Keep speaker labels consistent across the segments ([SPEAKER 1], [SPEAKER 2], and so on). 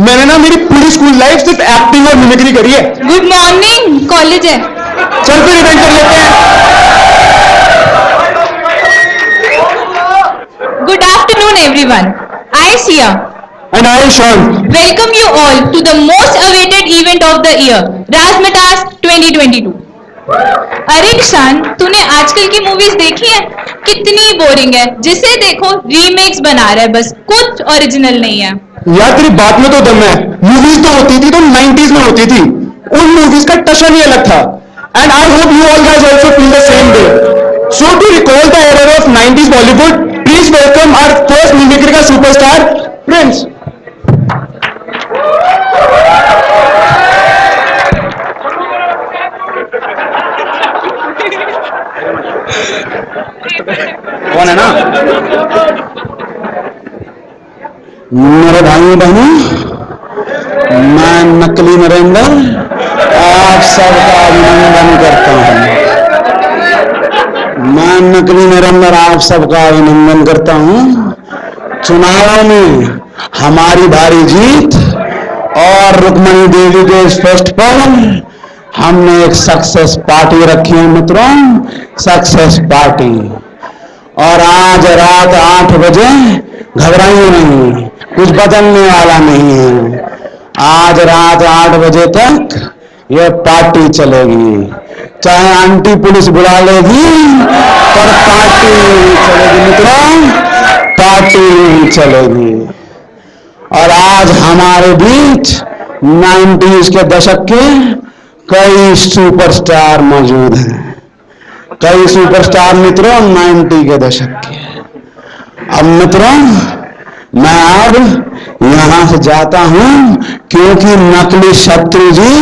[SPEAKER 1] मैंने ना मेरी पूरी स्कूल लाइफ सिर्फ एक्टिंग और मिमिक्री करी है।
[SPEAKER 2] गुड मॉर्निंग, कॉलेज है।
[SPEAKER 1] चल फिर इवेंट कर लेते हैं।
[SPEAKER 2] Good afternoon, everyone. I, Sia,
[SPEAKER 1] and I Shaun,
[SPEAKER 2] welcome you all to the most awaited event of the year, Razzmatazz 2022. अरे निशान, तूने आजकल की मूवीज देखी है? कितनी बोरिंग है। जिसे देखो रीमेक्स बना रहा है, बस कुछ ओरिजिनल नहीं है।
[SPEAKER 1] यार तेरी बात में तो दम है। मूवीज तो होती थी तो 90s में होती थी, उन मूवीज का टशन ही अलग था। And I hope you all guys also feel the same way. So to recall the era of 90s Bollywood, please welcome our first mimicry का सुपरस्टार प्रिंस। कौन है ना मेरे भाई बहनों, मैं नकली नरेंद्र आप सबका अभिनंदन करता हूं। मैं नकली नरेंद्र आप सबका अभिनंदन करता हूं। चुनाव में हमारी भारी जीत और रुक्मणी देवी के इस फेस्ट पर हमने एक सक्सेस पार्टी रखी है मित्रों, सक्सेस पार्टी। और आज रात 8 बजे घबराइए नहीं, कुछ बदलने वाला नहीं है। आज रात 8 बजे तक ये पार्टी चलेगी, चाहे आंटी पुलिस बुला लेगी पर पार्टी चलेगी मित्रों, पार्टी चलेगी। और आज हमारे बीच 90s के दशक के कई सुपरस्टार मौजूद हैं, कई सुपरस्टार मित्रों 90 के दशक के। अब मित्रों मैं अब यहां से जाता हूं क्योंकि नकली शत्रु जी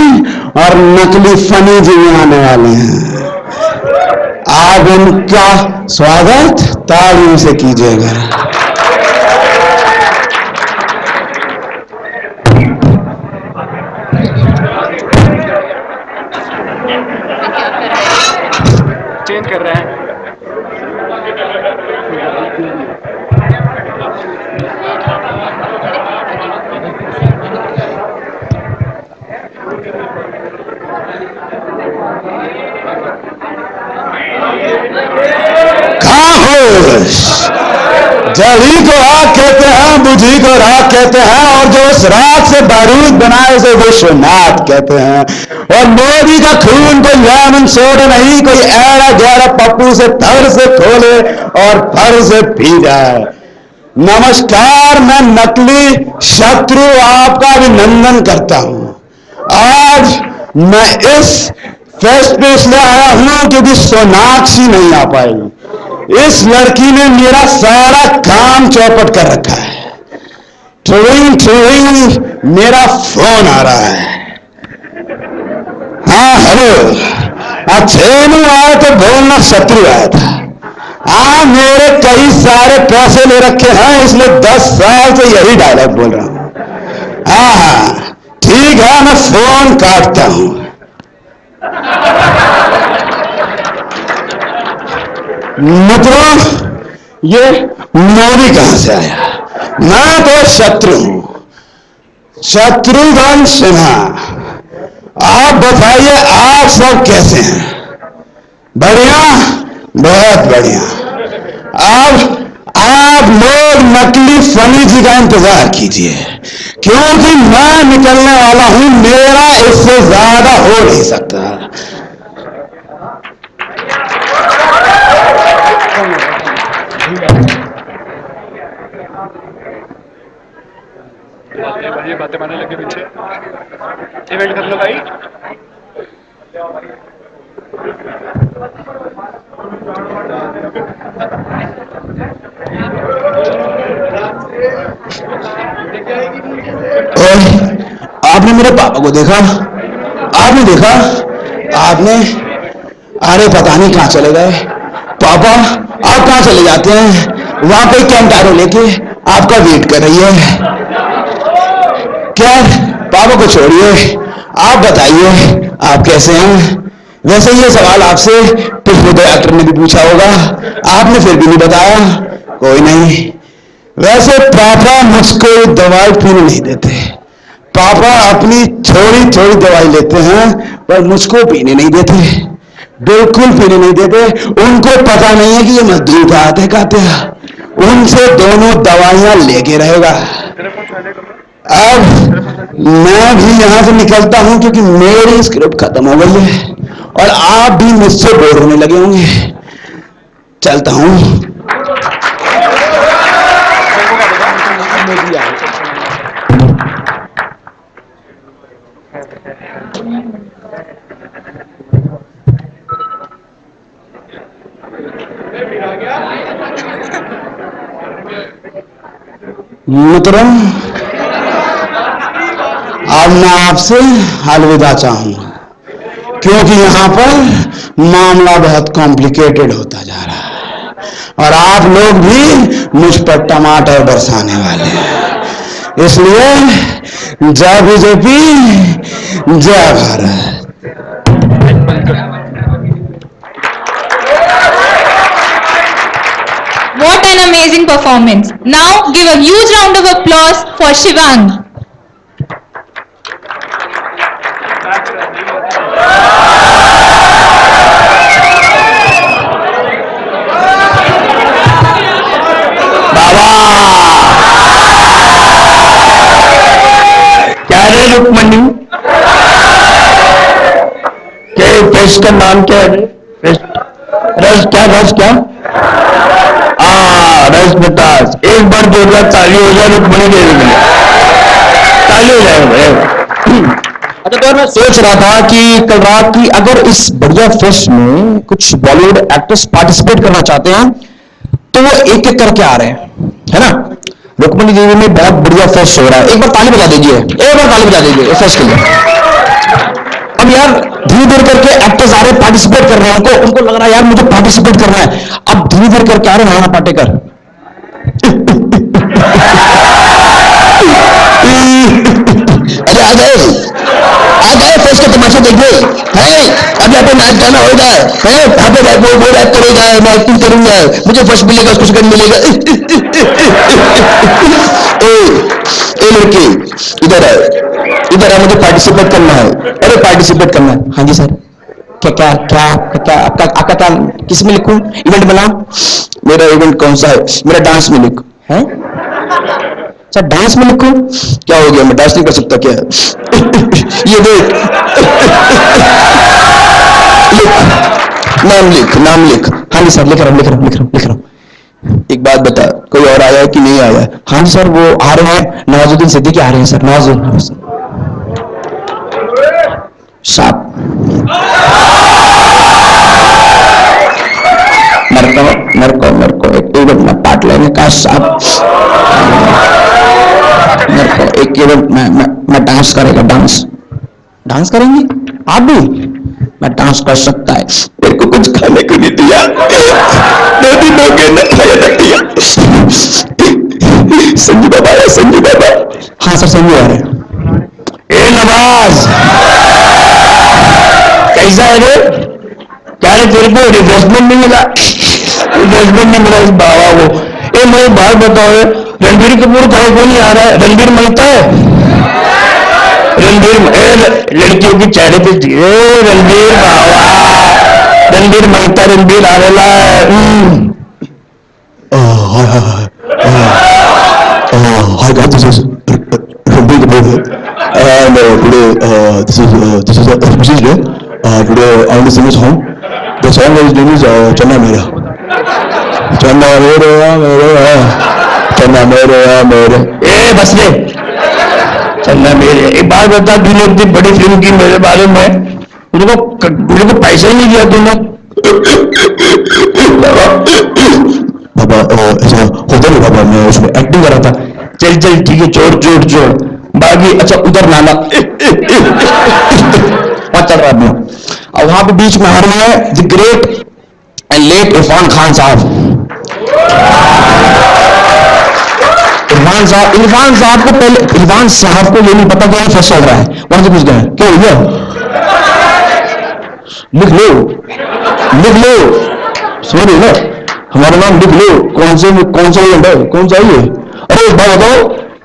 [SPEAKER 1] और नकली फनी जी आने वाले हैं। आप उनका स्वागत तालियों से कीजिएगा। चेंज कर रहे हैं। जली को आग कहते हैं, बुझी को राख कहते हैं, और जो उस राख से बारूद बनाए उसे विश्वनाथ कहते हैं। और मोदी का खून कोई लेमन सोडा नहीं, कोई ऐरा गहरा पप्पू से थर से खोले और फर से पी जाए। नमस्कार, मैं नकली शत्रु आपका अभिनंदन करता हूं। आज मैं इस फेस्ट पे इसलिए आया हूं क्योंकि सोनाक्षी नहीं आ पाई। इस लड़की ने मेरा सारा काम चौपट कर रखा है। ट्रिंग ट्रिंग मेरा फोन आ रहा है। हाँ हेलो, अच्छेनू आया तो बोलना शत्रु आया था। मेरे कई सारे पैसे ले रखे हैं, इसलिए 10 साल से यही डायलॉग बोल रहा हूं। हाँ ठीक है, मैं फोन काटता हूं। मित्रों ये मोदी कहां से आया? मैं तो शत्रु हूं, शत्रुघ्न सिन्हा। आप बताइए आप सब कैसे हैं? बढ़िया, बहुत बढ़िया। अब आप लोग नकली फनी जी का इंतजार कीजिए क्योंकि मैं निकलने वाला हूं, मेरा इससे ज्यादा हो नहीं सकता।
[SPEAKER 3] ये बातें मानने लगे पीछे। इवेंट कर लो भाई।
[SPEAKER 1] आपने मेरे पापा को देखा? आपने देखा? आपने अरे पता नहीं कहां चले गए पापा। आप कहां चले जाते हैं? वहां पे कैंटारो लेके आपका वेट कर रही है। क्या पापा को छोड़िए, आप बताइए आप कैसे हैं? वैसे ये सवाल आपसे पिछले डॉक्टर ने भी पूछा होगा, आपने फिर भी नहीं बताया। कोई नहीं, वैसे पापा मुझको दवाई पीने नहीं देते। पापा अपनी थोड़ी थोड़ी दवाई लेते हैं पर मुझको पीने नहीं देते, बिल्कुल पीने नहीं देते। उनको पता नहीं है कि ये मजदूर आते खाते हैं, उनसे दोनों दवाइयां लेके रहेगा। अब मैं भी यहां से निकलता हूं क्योंकि मेरी स्क्रिप्ट खत्म हो गई है और आप भी मुझसे बोर होने लगे होंगे। चलता हूं। मित्रों, अब मैं आपसे अलविदा चाहूंगा क्योंकि यहां पर मामला बहुत कॉम्प्लिकेटेड होता जा रहा है और आप लोग भी मुझ पर टमाटर बरसाने वाले हैं। इसलिए जय बीजेपी, जय Bharat.
[SPEAKER 2] What an amazing performance. Now give a huge round of applause for Shivang.
[SPEAKER 1] क्या रे रुक्मणी, क्या पेस्ट का नाम क्या है? रस क्या, रस क्या? रस बतास। एक बार जोरदार ताली हो जाए रुक्मणी देवी में, ताली हो जाए। अच्छा, तो मैं सोच रहा था कि कल रात की अगर इस बढ़िया फेस्ट में कुछ बॉलीवुड एक्टर्स पार्टिसिपेट करना चाहते हैं तो वो एक एक करके आ रहे हैं, है ना। रुक्मणी देवी में बहुत बढ़िया फेस्ट हो रहा है, एक बार ताली बजा दीजिए, एक बार ताली बजा दीजिए इस फेस्ट के लिए। अब यार धीरे धीरे करके एक्टर्स आ रहे हैं, पार्टिसिपेट कर रहे हैं, उनको लग रहा है यार मुझे पार्टिसिपेट करना है। अब धीरे धीरे करके आ रहे हैं नाना पाटेकर। अरे आ गए फेस्ट का तमाशा देखिए। अब यहाँ पे नाच गाना होगा, यहाँ पे वो रैप करेगा, मैं एक्टिंग करूंगा, मुझे फर्स्ट मिलेगा, उसको सेकंड मिलेगा। ए लड़की इधर है, इधर है, मुझे पार्टिसिपेट करना है। अरे पार्टिसिपेट करना है? हाँ जी सर। क्या क्या क्या क्या आपका क्या, किस में लिखूं? इवेंट बना। मेरा इवेंट कौन सा है? मेरा डांस में लिख। है सर, डांस में लिखूं? क्या हो गया, मैं डांस नहीं कर सकता क्या? ये देख, नाम लिख। हाँ जी सर, लिख रहा हूँ। एक बात बता, कोई और आया है कि नहीं आया? हाँ जी सर, वो आ रहे हैं, नवाजुद्दीन सिद्दीकी आ रहे हैं सर। नवाजुद्दीन साहब, मेरे को एक इवेंट में पार्ट लेने का साहब, मेरे को एक इवेंट में डांस करेगा। डांस करेंगे आप भी? मैं डांस कर सकता है। मेरे को कुछ खाने को नहीं दिया, 2 दिन हो गए ना खाया ना दिया। संजू बाबा है, संजू बाबा। हाँ सर, संजू आ रहे हैं। ए नवाज, कैसा है रे? क्या रे, तेरे को रिफ्रेशमेंट नहीं मिला? रिफ्रेशमेंट नहीं मिला इस बाबा को। ए मुझे बात बताओ, रणबीर कपूर था, क्यों नहीं आ रहा है? रणबीर मिलता है? लड़कियों के चेहरे पे रणबीर बाबा, रणबीर मांगता, रणबीर आवेला। Hi guys, this is Ranbir Kapoor and today this is a procedure. Today I want to sing a song. The song is name is Channa Mera. Channa Mera, Channa Mera. बस रे, चलना मेरे। एक बात बता, तूने इतनी बड़ी फिल्म की मेरे बारे में, मेरे को पैसा ही नहीं दिया तूने। बाबा ऐसा होता नहीं बाबा, मैं उसमें एक्टिंग कर रहा था। चल ठीक है, छोड़ बाकी। अच्छा उधर नाला चल रहा है, और वहां पे बीच में आ रहे हैं the great and let Irfan Khan साहब। इरफान साहब को पहले, इरफान साहब को ये नहीं पता कि फर्स्ट चल रहा है, वहां से पूछ गए क्यों हुआ? लिख लो, सुन लो, हमारा नाम लिख लो। कौन सा इवेंट है, कौन चाहिए? अरे बात बताओ,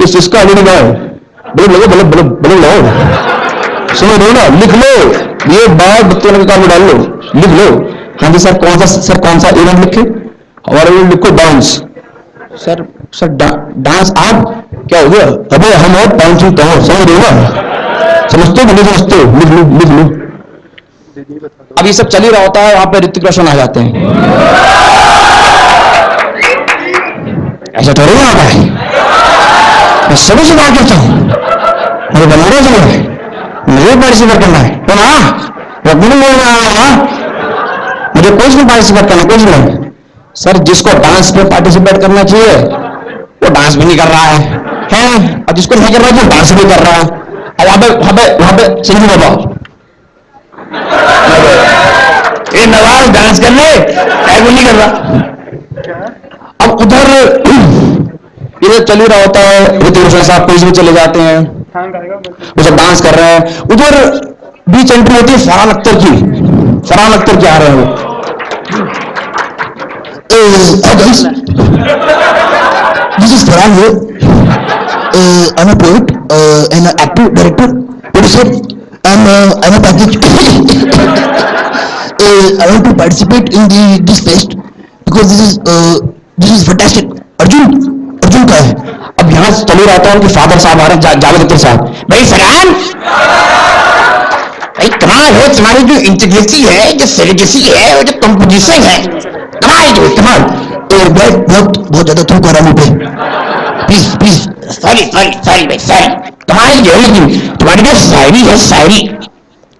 [SPEAKER 1] इसका आगे नहीं है। बोलो सुनो बोलो, लिख लो, ये बात बच्चों के काम में डाल लो, लिख लो। हाँ जी सर, कौन सा इवेंट लिखे? हमारे लिखो डांस। सर डांस आप क्या हो गया? अबे हम और डांसिंग तो समझ रहे हो ना? समझते हो नहीं समझते हो? लिख लो। अब ये सब चल ही रहा होता है, वहां पे ऋतिक रोशन आ जाते हैं। ऐसा थोड़ी ना होता है। मैं सभी से बात करता हूं, मुझे बनाना चाहिए, मुझे पार्टिसिपेट करना है तो ना, रखने बोल रहा है मुझे कुछ भी पार्टिसिपेट करना, कुछ नहीं। सर जिसको डांस पे पार्टिसिपेट करना चाहिए वो डांस भी नहीं कर रहा है और जिसको नहीं कर रहा है वो डांस भी कर रहा है। अब वहां पे सिंह बाबा ये नवाज डांस कर ले, वो नहीं कर रहा। अब उधर इधर चल ही रहा होता है, ऋतिक रोशन साहब पेज में चले जाते हैं, वो सब डांस कर रहे हैं। उधर बीच एंट्री होती है फरहान अख्तर की। फरहान अख्तर क्या आ रहे हैं वो? This is Farhan here, I am a poet and actor, director, producer, I'm a package. I want to participate in this fest because this is fantastic. Arjun का है। अब यहाँ चले रहता है उनके फादर साहब आ रहे हैं, जावेद अख्तर साहब। भाई फरहान, भाई कमाल है तुम्हारी जो इंटीग्रिटी है, जो सेलिब्रिटी है, और जो कंपोजिशन है, कमाल। बहुत ज्यादा थूक आ रहा मुझे, प्लीज सॉरी भाई सॉरी। कमाल जो है तुम्हारी जो शायरी है, शायरी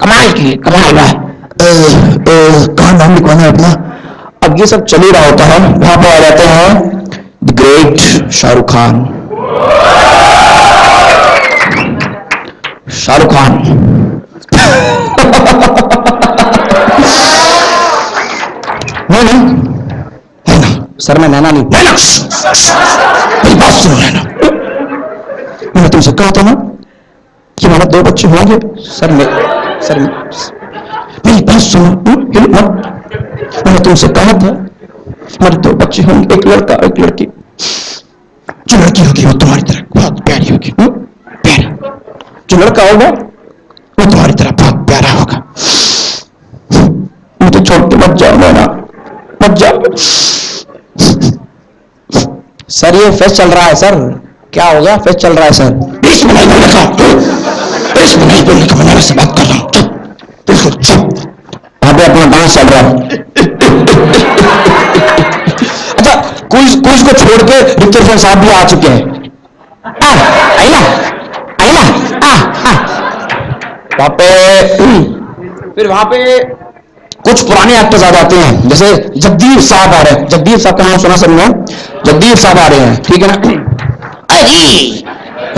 [SPEAKER 1] कमाल की, कमाल है। कहाँ नाम लिखवाना है अपना? अब ये सब चल ही रहा होता है, वहां पर आ जाते हैं द ग्रेट शाहरुख खान। नहीं है ना सर, मैं नैना नहीं, मेरी बात सुनो नैना, मैंने तुमसे कहा था ना कि हमारे 2 बच्चे होंगे। सर मेरी बात सुनो, मैंने तुमसे कहा था हमारे 2 बच्चे होंगे, एक लड़का एक लड़की। जो लड़की होगी वो तुम्हारी तरह बहुत प्यारी होगी, प्यारी। जो लड़का होगा वो तुम्हारी तरह बहुत प्यारा होगा। मुझे छोड़ के मत जाओ नैना, मत जाओ। सर ये फेस्ट चल रहा है सर। क्या हो गया? फेस्ट चल रहा है सर। इसमें नहीं बोलने का, मैं से बात कर रहा हूँ, बिल्कुल चुप। वहां पे अपना डांस चल रहा है। अच्छा, क्विज को छोड़ के ऋतिक रोशन साहब भी आ चुके हैं। वहां पे कुछ पुराने एक्टर्स आ जाते हैं, जैसे जगदीप साहब आ रहे हैं। जगदीप साहब का नाम सुना सबने? जगदीप साहब आ रहे हैं, ठीक है ना? अरे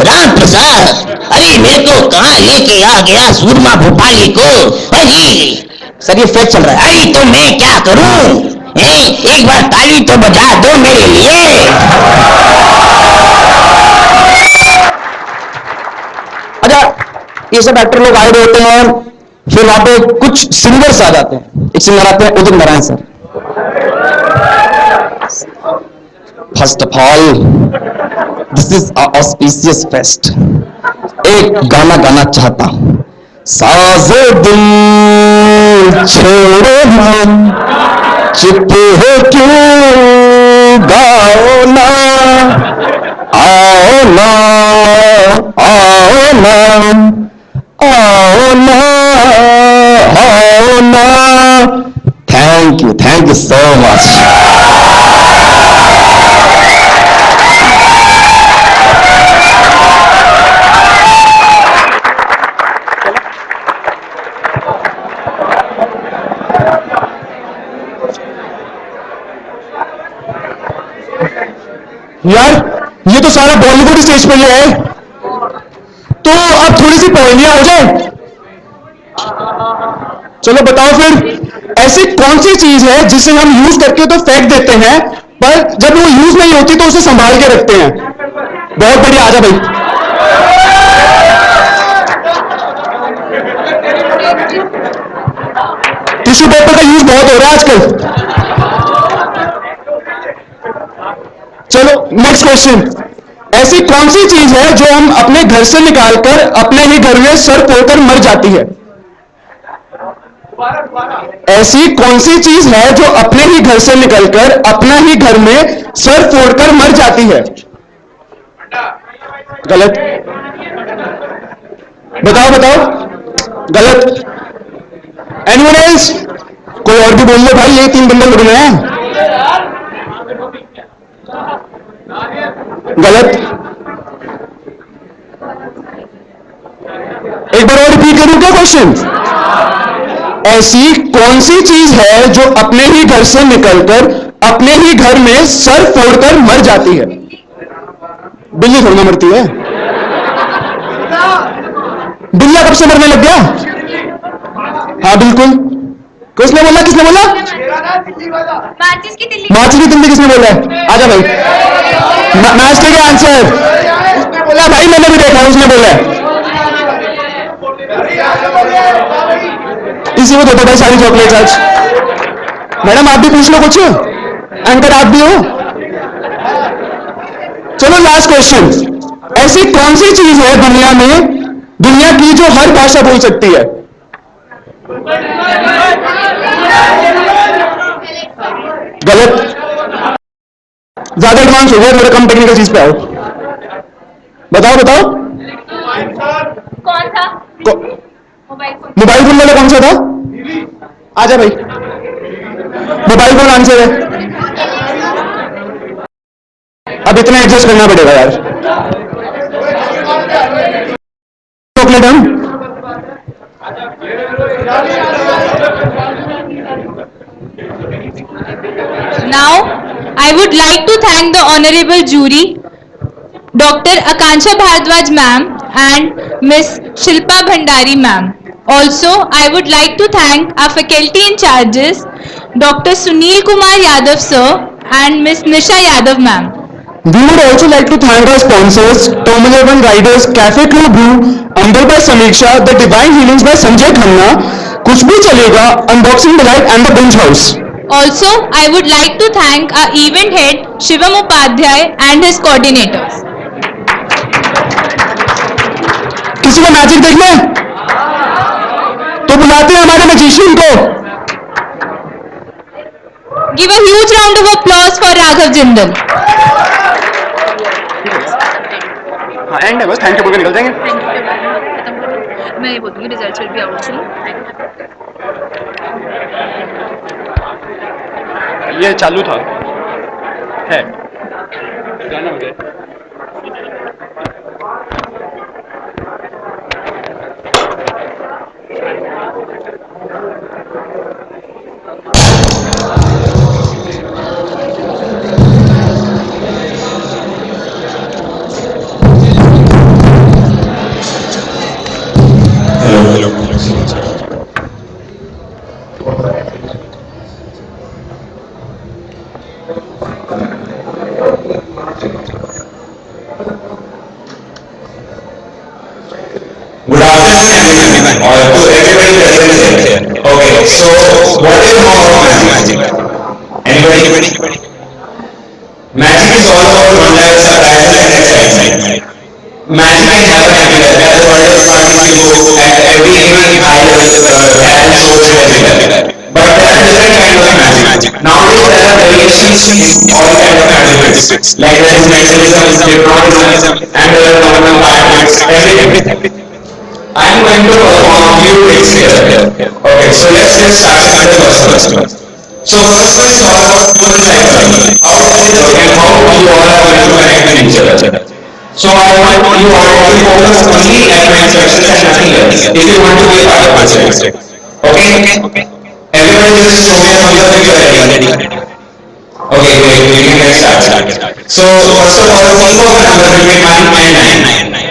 [SPEAKER 1] राम प्रसाद, अरे मेरे को कहां लेके आ गया सूरमा भोपाली को? अरे सर ये फेक चल रहा है। अरे तो मैं क्या करूं? एक बार ताली तो बजा दो मेरे लिए। अच्छा, ये सब एक्टर लोग आए होते हैं, फिर वहां पे कुछ सिंगर्स आ जाते हैं। एक सिंगर आते हैं Udit Narayan sir. First of all this is auspicious fest. एक गाना गाना चाहता हूं, साज़े दिल छोड़ो हम चुप हो क्यों, गाओ ना, आओ ना, आओ ना, आओ ना, आओ ना। Thank you so much. यार ये तो सारा बॉलीवुड स्टेज पे ही है, तो अब थोड़ी सी पहेलियां हो जाए। चलो बताओ फिर, ऐसी कौन सी चीज है जिसे हम यूज करके तो फेंक देते हैं, पर जब वो यूज नहीं होती तो उसे संभाल के रखते हैं? बहुत बढ़िया, आजा भाई। टिश्यू पेपर का यूज बहुत हो रहा है आजकल। चलो नेक्स्ट क्वेश्चन। ऐसी कौन सी चीज है जो हम अपने घर से निकालकर अपने ही घर में सर फोड़कर मर जाती है? ऐसी कौन सी चीज है जो अपने ही घर से निकलकर अपना ही घर में सर फोड़कर मर जाती है? गलत। बताओ बताओ। गलत। Anyone else? कोई और भी बोल लो भाई, ये 3 बंदे लड़ रहे हैं। गलत। एक बार और रिपीट करूं क्या क्वेश्चन? ऐसी कौन सी चीज है जो अपने ही घर से निकलकर अपने ही घर में सर फोड़कर मर जाती है? बिल्ली थोड़ी ना मरती है। बिल्ला कब से मरने लग गया? हाँ बिल्कुल। किसने बोला? किसने बोला?
[SPEAKER 2] माचिस की तिल्ली।
[SPEAKER 1] माचिस की तिल्ली किसने बोला है? आजा भाई, मैच के आंसर। उसने बोला भाई, मैंने भी देखा, उसने बोला है। इसी को देते भाई सारी चॉकलेट्स आज। मैडम आप भी पूछ लो कुछ, एंकर आप भी हो। चलो लास्ट क्वेश्चन। ऐसी कौन सी चीज है दुनिया में, दुनिया की, जो हर भाषा बोल सकती है? गलत। ज्यादा एडवांस हो गया, थोड़ा कम टेक्निकल चीज पे आओ। बताओ बताओ।
[SPEAKER 2] कौन था?
[SPEAKER 1] मोबाइल फोन वाला कौन सा था? आजा भाई, मोबाइल फोन आंसर है। अब इतना एडजस्ट करना पड़ेगा यार। चॉकलेट हम।
[SPEAKER 2] Now, I would like to thank the honorable jury, Dr. Akansha Bhardwaj ma'am and Miss Shilpa Bhandari ma'am. Also, I would like to thank our faculty in charges, Dr. Sunil Kumar Yadav sir and Miss Nisha Yadav ma'am.
[SPEAKER 1] We would also like to thank our sponsors, Tom11 Riders, Cafe Club Brew, Ambal by Samiksha, The Divine Healings by Sanjay Khanna, Kuch Bhi Chalega, Unboxing Delight and The Binge House.
[SPEAKER 2] Also, I would like to thank our event head Shivam Upadhyay and his coordinators.
[SPEAKER 1] किसी को magic देखना है तो बुलाते हैं हमारे magician को।
[SPEAKER 2] Give a huge round of applause for Raghav Jindal.
[SPEAKER 3] हाँ एंड है बस, थैंक यू बोल के निकल जाएंगे।
[SPEAKER 2] मैं ये बोलूँगी results will be out soon.
[SPEAKER 3] ये चालू था है गाना हो गया।
[SPEAKER 4] Good afternoon, everyone, or to everybody present here. Okay, so what do you know about magic? Anybody? Magic is all about wonder, surprise, and excitement. Magic can happen everywhere. As a birthday party, you go at every even high level, talent shows everywhere. But there are different kinds of magic. Nowadays, there are variations in all kinds of magic. Like there is mentalism, hypnotism, and there are normal parts, everything. I am going to perform a few tricks here. Okay, so let's get started with the first one. So first one is all about human psychology. How does it work and how you all are going to connect with each other. So I want you all to focus only at my instructions and nothing else if you want to be a part of my trick. Okay? Everybody just show me a thumbs up if you are ready. Okay, great. We can get started. So first of all, think of a number between 1 and 9.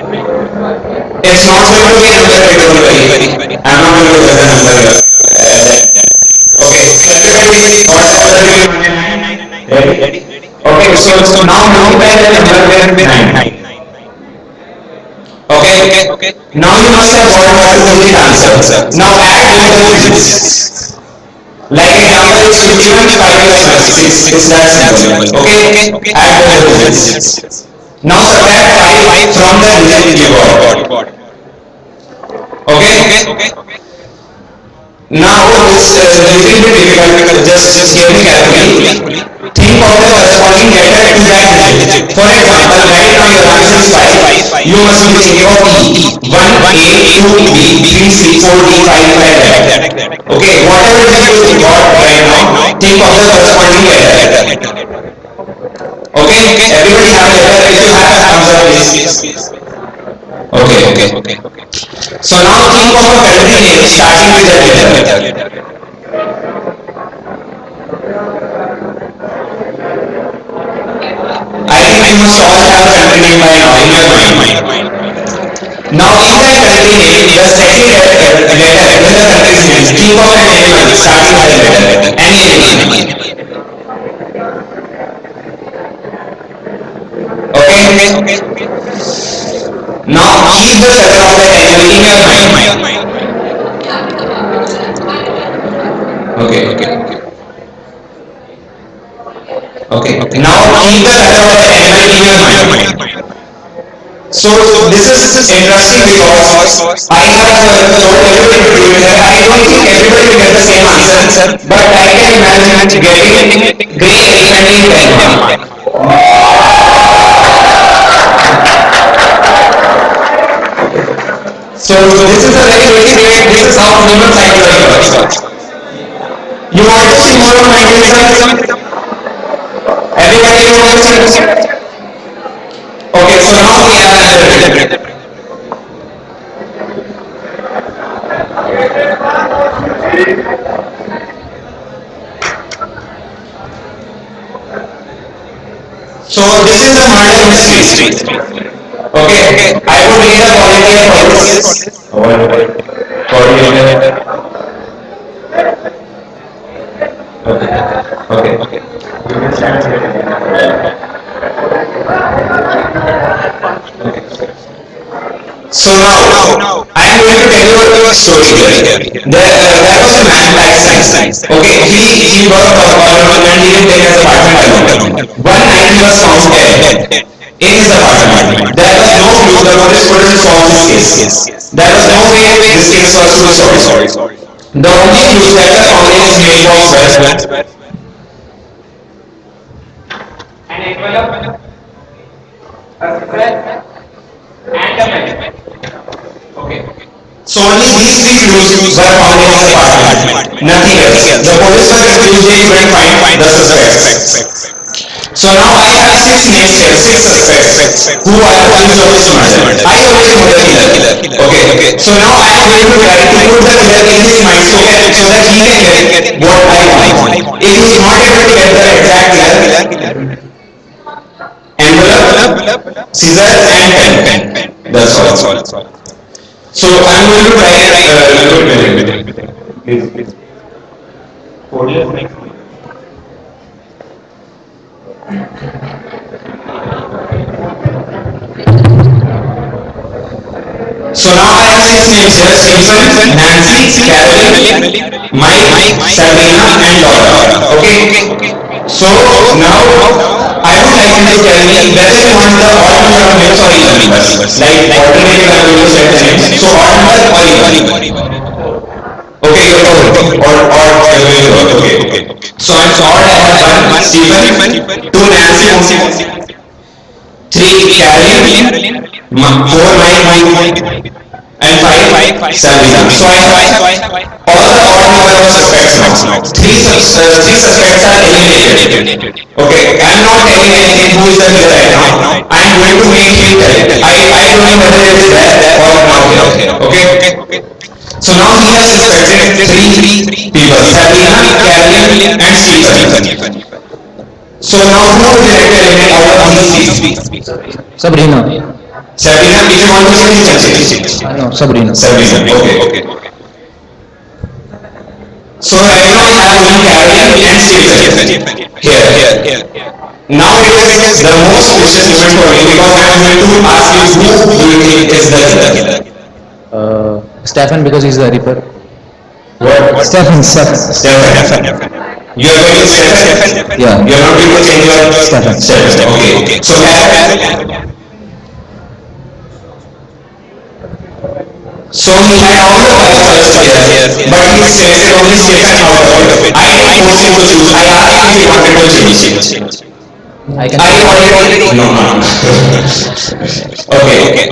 [SPEAKER 4] It's not going to be another big number. I'm not going to do the number here. Okay, so everybody got the number between 1 and 9? Ready? Okay, so now multiply the number with 9. Okay? Now you must have got what to complete answer. Now add both the digits. Like example, 51 5 plus 6. It's that simple. Okay? Add both the digits. Now subtract 5 from the result you got. Okay? Now it's little bit difficult. Just hear me carefully. Think of the corresponding letter to that digit. For example, right now your answer is 5. You must be thinking of E. 1A, 2B, 3C, 4D, 5, 5 like that. Okay, whatever digit you got right now, think of the corresponding letter. Okay, everybody have a letter. If you have a thumbs up, please. Okay. So now think of a country name starting with that letter. I think you must all have a country name by now in your mind. Now in that country name, the second letter in the country's name, think of an animal starting with that letter. Any animal. Okay. Now keep the letter of that animal in your mind. Okay. Now keep the letter of that animal in your mind. So this is interesting because I have told everybody to do it. I don't think everybody will get the same answer, but I can imagine getting great elephant in Denmark. So this is a very great. This is how human psychology works. You want to see more of my results? Everybody you want to see? Okay, so now we have another. So this is the murder mystery. Okay, I would need a volunteer for this. Coordinator. Okay. So now I am going to tell you a story here. There was a man like science. Okay, he worked alone and he didn't take his apartment alone. One night he was found dead in his apartment. There was no clue. The police couldn't solve this case. There was no way this case was to be solved. The only clue that was found in his mailbox was an envelope, a cigarette, and a pen. Okay. So only these three clues were found in his apartment. Nothing else. The police were confused. They couldn't find the suspects. So now I have 6 names here, 6 suspects who are accused of this murder. I already know the killer. Okay. So now I am going to try to put the killer in his mind so that he can get what I want. If he is not able to get the exact killer, envelope, scissors and pen. That's all. So I'm going to try please. So now I have 6 names here: Stephen, Nancy, Carolyn, Mike, Sabrina and Laura. Okay. So now I would like you to tell me whether you want the odd number of names or even numbers. Like alternative, I'm going to set the names. So odd number or even. Okay, you're going to okay. So I'm odd. I have 1 Stephen, 2 Nancy, 3 Carolyn, 4 Mike, and 5 Sabrina. So I have all the odd number of suspects now. 3 suspects are eliminated. Okay, I am not telling anything who is the killer right now. I am going to make him tell it. I don't know whether it is there or not here. Okay. So now he has suspected 3 people: Sabrina, Carolyn and Stephen. So now who would you like to eliminate out of these 3?
[SPEAKER 5] Sabrina.
[SPEAKER 4] Sabrina, if you want to say, you can say.
[SPEAKER 5] No, Sabrina.
[SPEAKER 4] Okay. So right now I have only Carolyn and Stephen here. Now it is the most precious moment for me because I am going to ask you who do you think is the killer?
[SPEAKER 5] Stephen, because he's the Reaper.
[SPEAKER 4] What?
[SPEAKER 5] Stephen.
[SPEAKER 4] You are going to Stephen?
[SPEAKER 5] Yeah.
[SPEAKER 4] You are not going to change your
[SPEAKER 5] Stephen.
[SPEAKER 4] Okay. So Carolyn? So he had all the five choices here, but he selected only Stefan out of it. I didn't force him to choose. I asked him if he wanted to change.
[SPEAKER 5] I can.
[SPEAKER 4] I already no.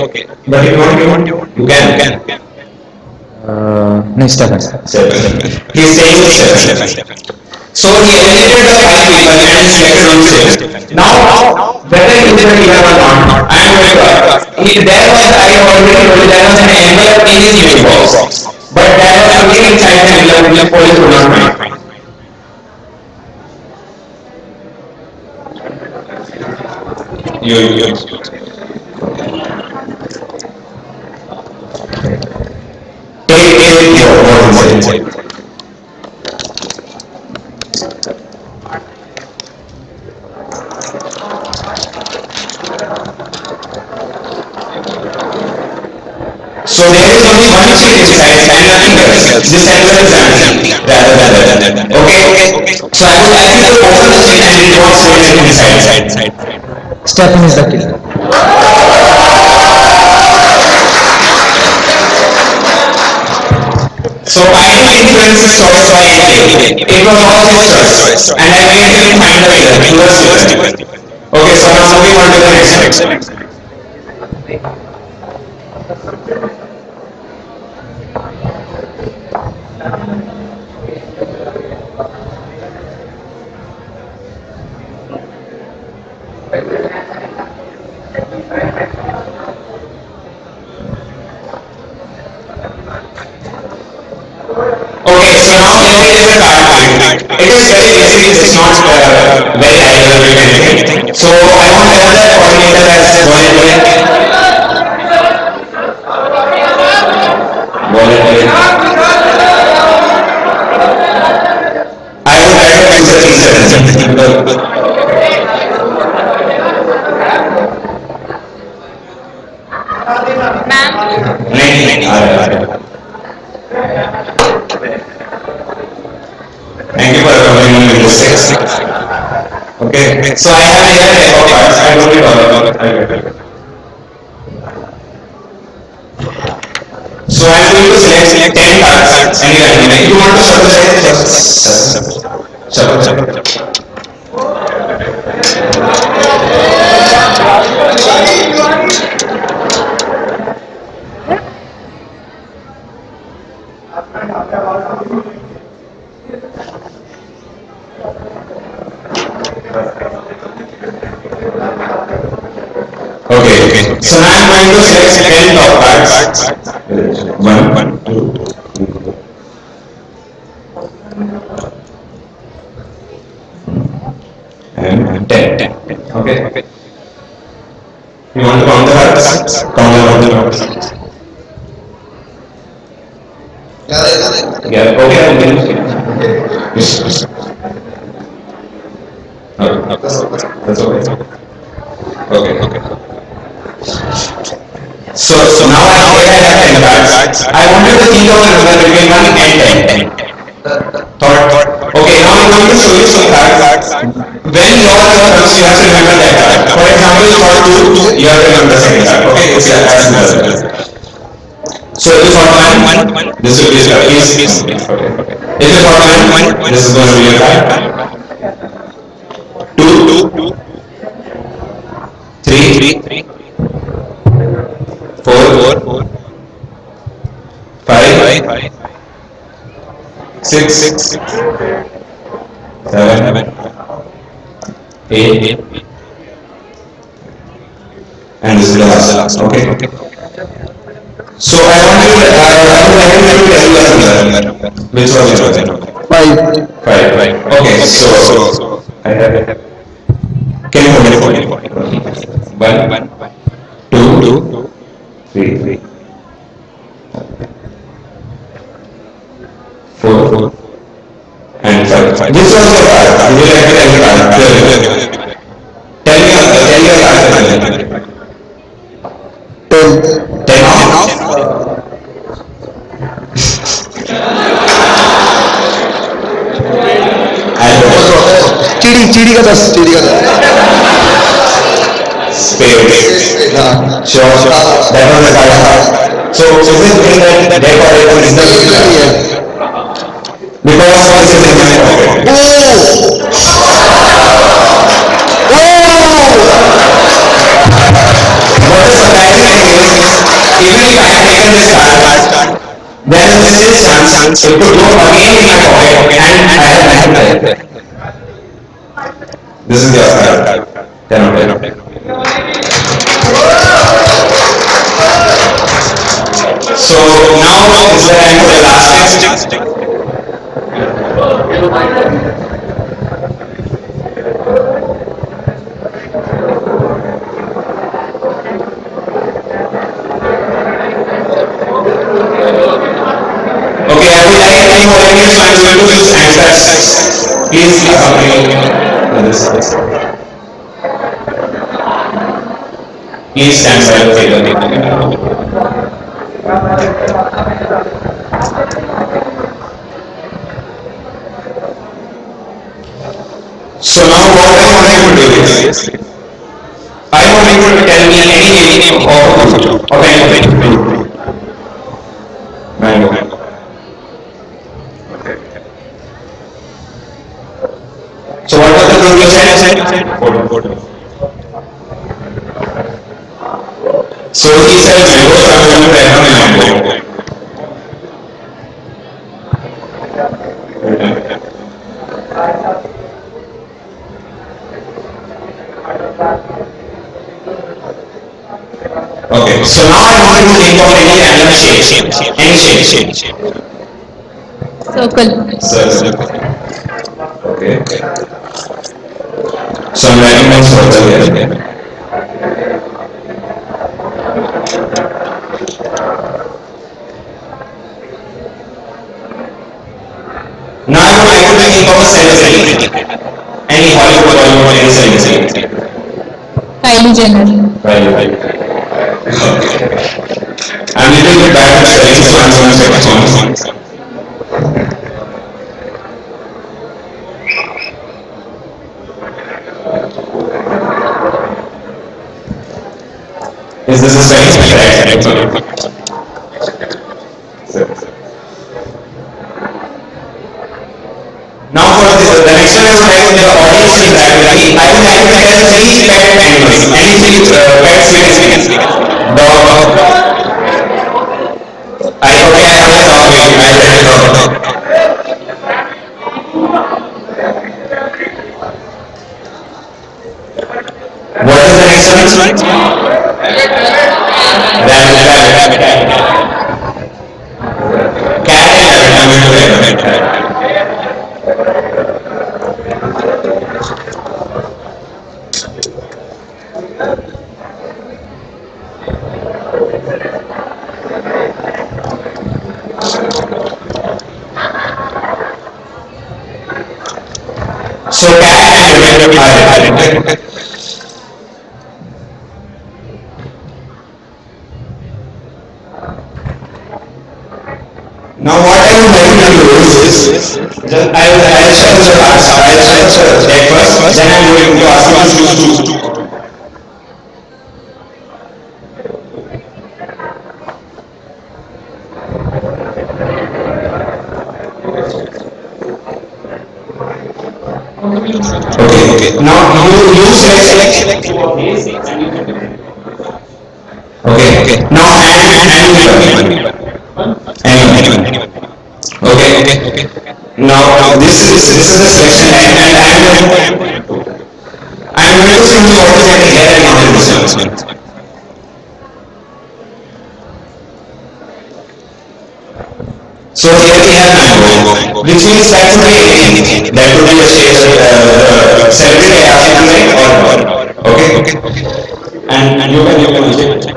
[SPEAKER 4] Okay. But if you want, you can.
[SPEAKER 5] No, Stefan.
[SPEAKER 4] He's saying Stefan. So he eliminated the five people and selected only Stefan. Now, whether he did it or not, I am going to ask. There was, I already told you, there was an envelope in his uniform. But there was something inside the envelope which the police could not find. You. Take your own inside. So there is only one sheet inside and nothing else. This envelope is empty rather than that. Okay. So I would like you to open the sheet and read what's written inside.
[SPEAKER 5] Stefan is the killer.
[SPEAKER 4] So I didn't influence his choice by anything. It was all his choice. And I made him find the killer. He was Stefan. Okay, so now moving on to the next. Okay, so now here is the card trick. It is very basic, it is not very elaborate or anything. So I want another coordinator as volunteer. I would like to choose a teacher.
[SPEAKER 2] Ma'am
[SPEAKER 4] Thank you for accompanying me with this. Okay, so I have here a deck of cards. I don't need all of them. So I am going to select 10 cards. Any random. If you want to shuffle it, just shuffle. Okay. So now I am going to select 10 top cards. 1, 2, 3, and 10. Okay. You want to count the cards? Count the cards. Yeah. Okay. Yes. That's okay. Okay. So now I have 10 cards. I wanted to think of a number between 1 and 10. Thought. Okay, now I'm going to show you some cards. When your turn comes, you have to remember that card. For example, for 2, you have to remember the second card. Okay, it's as simple as that. So if you thought 1, this will be your card. Okay. If you thought 1, this is going to be your card. 2, 3, 4, 5, 6, 7, 8, and this is the last. Okay. So I want you to tell you a number. Which one? 5. Okay. So I have. Can you hold it? 1, 2, 3, 4, and 5. This was your card. Would you like to tell your card? Tell your card. 10 off.
[SPEAKER 1] चीड़ी का 10
[SPEAKER 4] Spade. Sure. That was the card. So is it thing that decoration is the because this is in my pocket. What is surprising thing is, even if I had taken this card, there is still chance it could go again in my pocket and I have nothing left. This is your card. 10 out of 10. So now is the time for the last test. Okay, I would like any volunteers who are going to use answers. Please accompany this. Please stand by the table. So now what I want you to do is, I want you to tell me any name of any fruit. Mango. Okay. So what was the fruit you said? Photo. So he said mango, so I'm going to write down mango. Okay, so now I want you to think of any random shape. Any shape.
[SPEAKER 2] Circle.
[SPEAKER 4] Okay. So I'm writing down circle here. Now I would like you to think of a celebrity. Any Hollywood, any celebrity.
[SPEAKER 2] Kylie Jenner.
[SPEAKER 4] Okay. I'm a little bit bad at spelling, so I'm going to say one. Is this a spelling? Correct. Now for this, the next one I would like the audience to interact with me. I would like to tell three pet animals. Any three pets we can speak. Dog. I have a dog. I said a dog. What is the next one? Rabbit. Cat and rabbit. So cat and rabbit. Now what I would like to do is, I'll shuffle the cards, I'll shuffle the deck first, then I'm going to ask you to choose two. Okay. Now you select two of these. Okay. Now anyone. Okay. Now this is the selection line, and I'm going to simply alternate here and now in this one. So here we have mango, which means that could be anything. That could be a shape, celebrity I asked you to write or not. Okay. And you can check.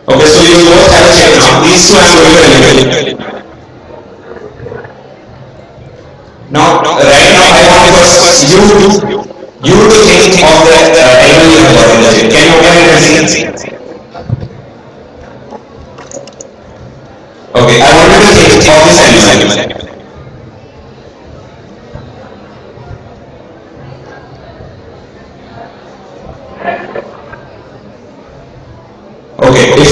[SPEAKER 4] Okay, so you both have a shape now. These two I'm going to eliminate. Now, right now I want first you to think of the animal you have got in the shape. Can you open it and see? Okay, I want you to think of this animal. Okay, if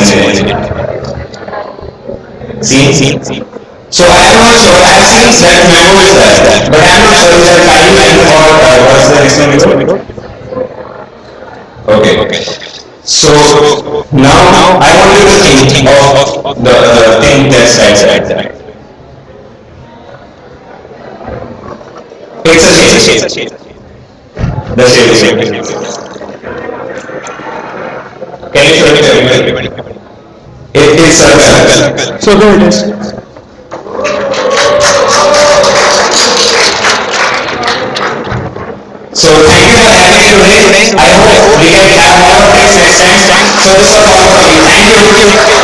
[SPEAKER 4] in it. See? So I am not sure. I have seen that memo is there, but I am not sure is that timeline or what's the next one? Okay. So now I want you to think of the thing that's right there. It's a shape. The shape is shape. Can you show it to everybody? It is circle.
[SPEAKER 1] So go it is.
[SPEAKER 4] So thank you for having me today. I hope we can have more things next time. So this was all for me. Thank you.